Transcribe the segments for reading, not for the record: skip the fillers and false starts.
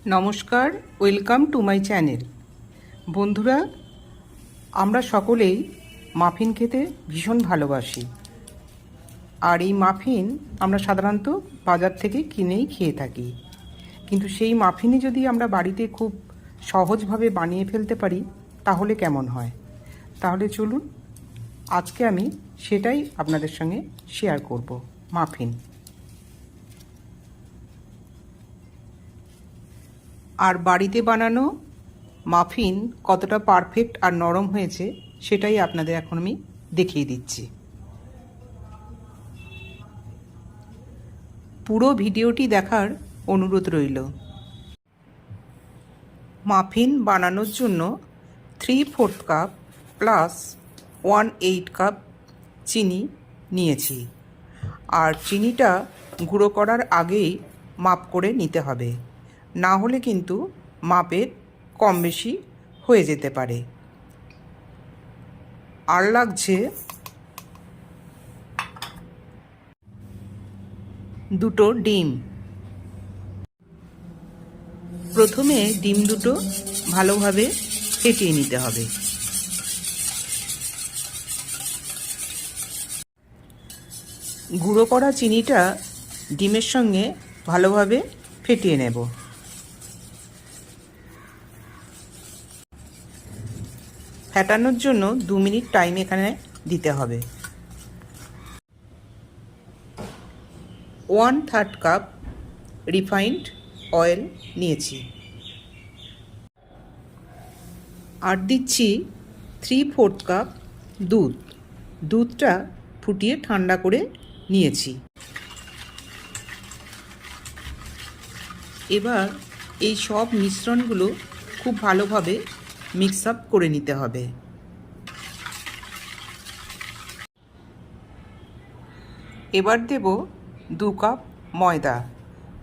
নমস্কার, welcome to my channel. বন্ধুরা, আমরা সকলেই মাফিন খেতে ভীষণ ভালোবাসি। আর এই মাফিন আমরা সাধারণত বাজার থেকে কিনেই খেয়ে থাকি। কিন্তু সেই মাফিনই যদি আমরা বাড়িতে খুব সহজভাবে বানিয়ে ফেলতে পারি তাহলে কেমন হয়? তাহলে চলুন, আজকে আমি সেটাই আপনাদের সঙ্গে শেয়ার করব। মাফিন। আর বাড়িতে বানানো মাফিন কতটা পারফেক্ট আর নরম হয়েছে সেটাই আপনাদের এখন আমি দেখিয়ে দিচ্ছি। পুরো ভিডিওটি দেখার অনুরোধ রইল। মাফিন বানানোর জন্য 3/4 কাপ প্লাস 1/8 কাপ চিনি নিয়েছি। আর চিনিটা গুঁড়ো করার আগেই মাপ করে নিতে হবে, না হলে কিন্তু মাপের কম বেশি হয়ে যেতে পারে। আর লাগছে 2টো ডিম। প্রথমে ডিম দুটো ভালোভাবে ফেটিয়ে নিতে হবে। গুঁড়ো করা চিনিটা ডিমের সঙ্গে ভালোভাবে ফেটিয়ে নেব। ফেটানোর জন্য 2 মিনিট টাইম এখানে দিতে হবে। 1/3 কাপ রিফাইন্ড অয়েল নিয়েছি। আর দিচ্ছি 3/4 কাপ দুধ। দুধটা ফুটিয়ে ঠান্ডা করে নিয়েছি। এবার এই সব মিশ্রণগুলো খুব ভালোভাবে মিক্স আপ করে নিতে হবে। এবার দেব 2 কাপ ময়দা।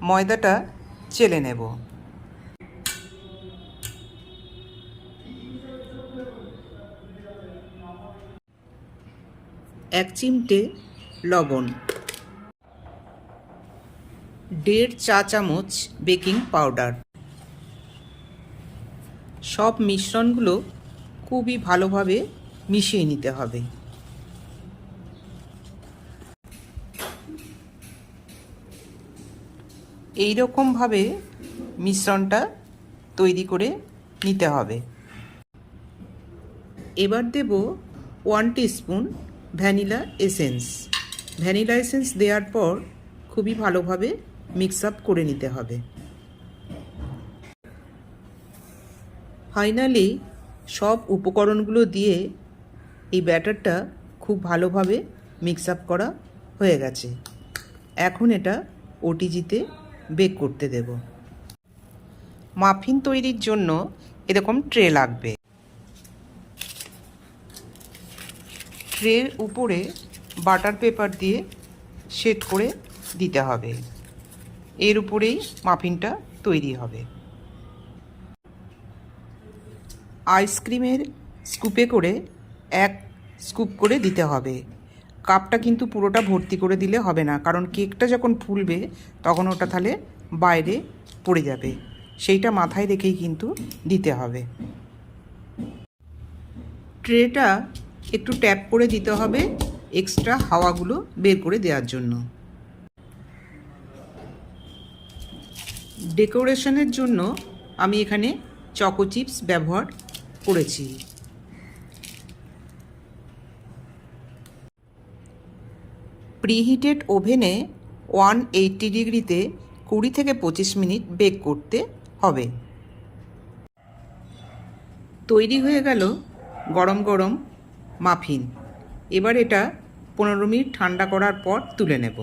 ময়দাটা চেলে নেব। এক চিমটে লবণ, 1.5 চা চামচ বেকিং পাউডার। সব মিশ্রণগুলো খুবই ভালোভাবে মিশিয়ে নিতে হবে। এই রকমভাবে মিশ্রণটা তৈরি করে নিতে হবে। এবার দেব 1 teaspoon vanilla essence. Vanilla essence দেওয়ার পর খুবই ভালোভাবে মিক্স আপ করে নিতে হবে। ফাইনালি সব উপকরণগুলো দিয়ে এই ব্যাটারটা খুব ভালোভাবে মিক্স আপ করা হয়ে গেছে। এখন এটা ওটিজিতে বেক করতে দেব। মাফিন তৈরির জন্য এরকম ট্রে লাগবে। ট্রের উপরে বাটার পেপার দিয়ে সেট করে দিতে হবে। এর উপরেই মাফিনটা তৈরি হবে। আইসক্রিমের স্কুপে করে 1 স্কুপ করে দিতে হবে। কাপটা কিন্তু পুরোটা ভর্তি করে দিলে হবে না, কারণ কেকটা যখন ফুলবে তখন ওটা তাহলে বাইরে পড়ে যাবে। সেইটা মাথায় রেখেই কিন্তু দিতে হবে। ট্রেটা একটু ট্যাপ করে দিতে হবে এক্সট্রা হাওয়াগুলো বের করে দেওয়ার জন্য। ডেকোরেশনের জন্য আমি এখানে চকো চিপস ব্যবহার করেছি। প্রিহিটেড ওভেনে 180 ডিগ্রিতে 20 থেকে 25 মিনিট বেক করতে হবে। তৈরি হয়ে গেল গরম গরম মাফিন। এবার এটা 15 মিনিট ঠান্ডা করার পর তুলে নেব।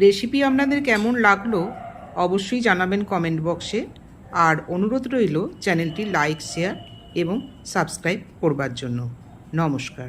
রেসিপি আপনাদের কেমন লাগলো অবশ্যই জানাবেন কমেন্ট বক্সে। আর অনুরোধ রইল চ্যানেলটি লাইক, শেয়ার এবং সাবস্ক্রাইব করবার জন্য। নমস্কার।